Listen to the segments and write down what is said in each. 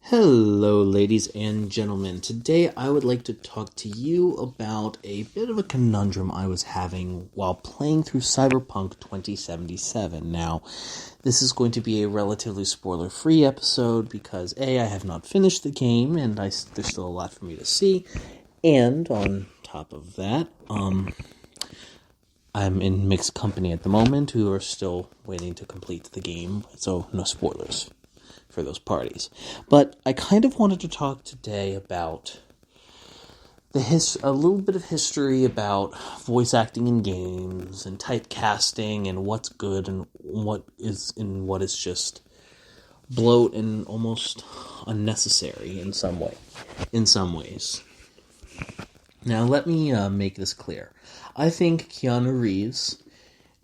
Hello, ladies and gentlemen. Today I would like to talk to you about a bit of a conundrum I was having while playing through Cyberpunk 2077. Now, this is going to be a relatively spoiler-free episode because A, I have not finished the game and there's still a lot for me to see, and on top of that, I'm in mixed company at the moment who are still waiting to complete the game, so no spoilers for those parties. But I kind of wanted to talk today about a little bit of history about voice acting in games and typecasting and what's good and what is just bloat and almost unnecessary in some ways. Now let me make this clear. I think Keanu Reeves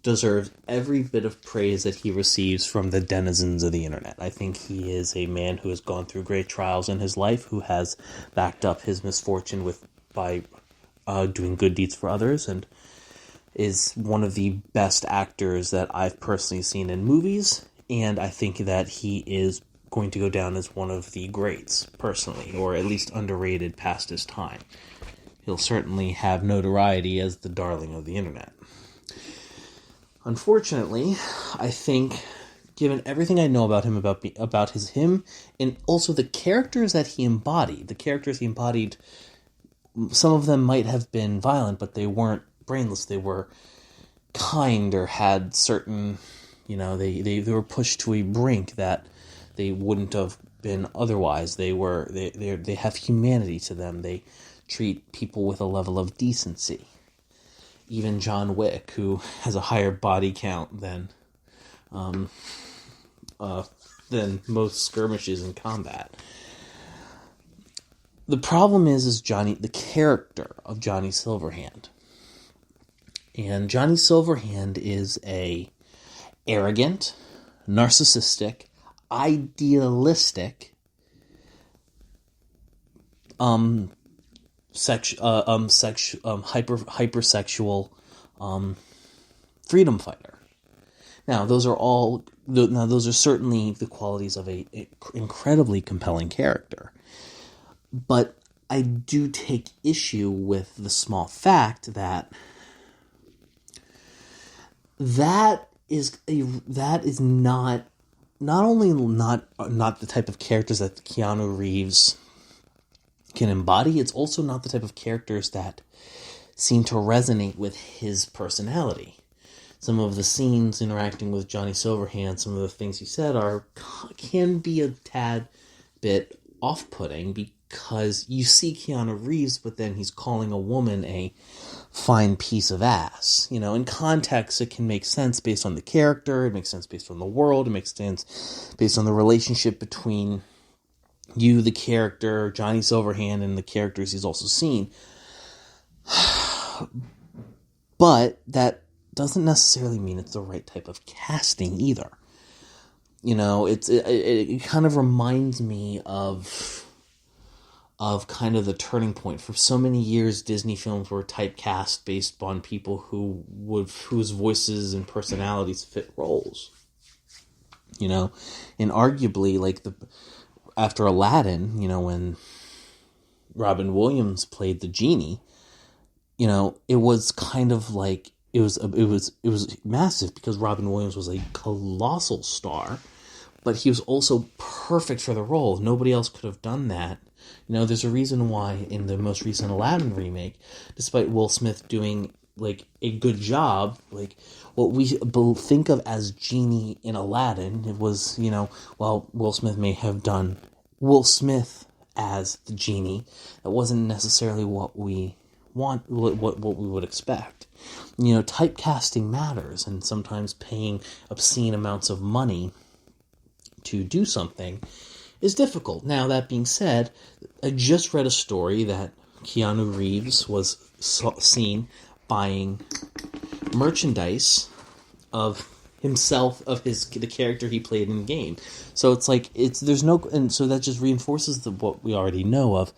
deserves every bit of praise that he receives from the denizens of the internet. I think he is a man who has gone through great trials in his life, who has backed up his misfortune by doing good deeds for others, and is one of the best actors that I've personally seen in movies, and I think that he is going to go down as one of the greats, personally, or at least underrated past his time. He'll certainly have notoriety as the darling of the internet. Unfortunately, I think, given everything I know about him, about him, and also the characters that he embodied, some of them might have been violent, but they weren't brainless. They were kind or had certain, they were pushed to a brink that they wouldn't have been otherwise. They have humanity to them. They treat people with a level of decency. Even John Wick, who has a higher body count than most skirmishes in combat. The problem is the character of Johnny Silverhand. And Johnny Silverhand is a arrogant, narcissistic, idealistic, hypersexual freedom fighter. Now, those are certainly the qualities of a incredibly compelling character. But I do take issue with the small fact that is not only not the type of characters that Keanu Reeves can embody, it's also not the type of characters that seem to resonate with his personality. Some of the scenes interacting with Johnny Silverhand, some of the things he said can be a tad bit off-putting because you see Keanu Reeves, but then he's calling a woman a fine piece of ass. In context, it can make sense based on the character, it makes sense based on the world, it makes sense based on the relationship between you, the character, Johnny Silverhand, and the characters he's also seen. But that doesn't necessarily mean it's the right type of casting either. It kind of reminds me of kind of the turning point. For so many years, Disney films were typecast based on people whose voices and personalities fit roles. And arguably, after Aladdin, when Robin Williams played the genie, it was kind of like it was massive because Robin Williams was a colossal star, but he was also perfect for the role. Nobody else could have done that. There's a reason why in the most recent Aladdin remake, despite Will Smith doing a good job, what we think of as Genie in Aladdin, it was, Will Smith may have done Will Smith as the Genie. That wasn't necessarily what we want, what we would expect. Typecasting matters, and sometimes paying obscene amounts of money to do something is difficult. Now, that being said, I just read a story that Keanu Reeves was seen buying merchandise of himself, of the character he played in the game. So it's like there's no, and so that just reinforces what we already know of.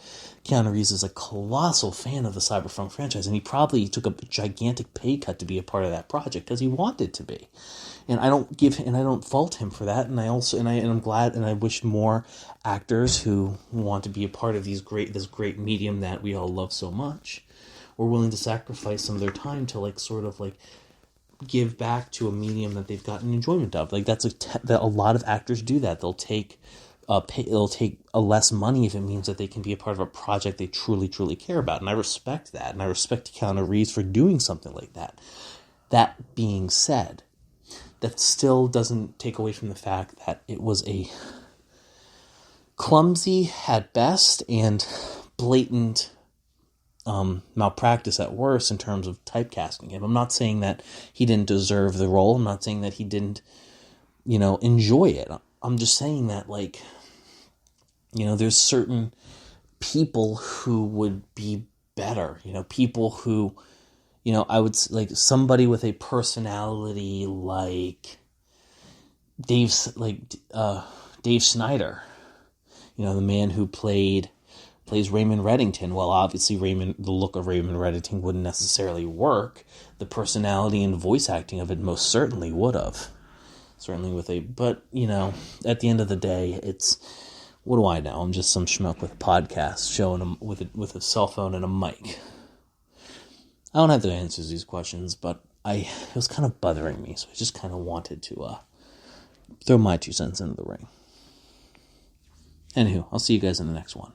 Keanu Reeves is a colossal fan of the Cyberpunk franchise, and he probably took a gigantic pay cut to be a part of that project because he wanted to be. And I don't fault him for that. And I'm glad, and I wish more actors who want to be a part of this great medium that we all love so much were willing to sacrifice some of their time to sort of give back to a medium that they've gotten enjoyment of. That a lot of actors do that. They'll take a less money if it means that they can be a part of a project they truly, truly care about. And I respect that. And I respect Keanu Reeves for doing something like that. That being said, that still doesn't take away from the fact that it was a clumsy at best and blatant malpractice at worst in terms of typecasting him. I'm not saying that he didn't deserve the role. I'm not saying that he didn't, enjoy it. I'm just saying that, there's certain people who would be better. People who, I would somebody with a personality like Dave Snyder. The man who plays Raymond Reddington. Well, obviously the look of Raymond Reddington wouldn't necessarily work. The personality and voice acting of it most certainly would have. But at the end of the day, what do I know? I'm just some schmuck with a podcast showing them with a cell phone and a mic. I don't have the answers to these questions, but it was kind of bothering me, so I just kind of wanted to throw my 2 cents into the ring. Anywho, I'll see you guys in the next one.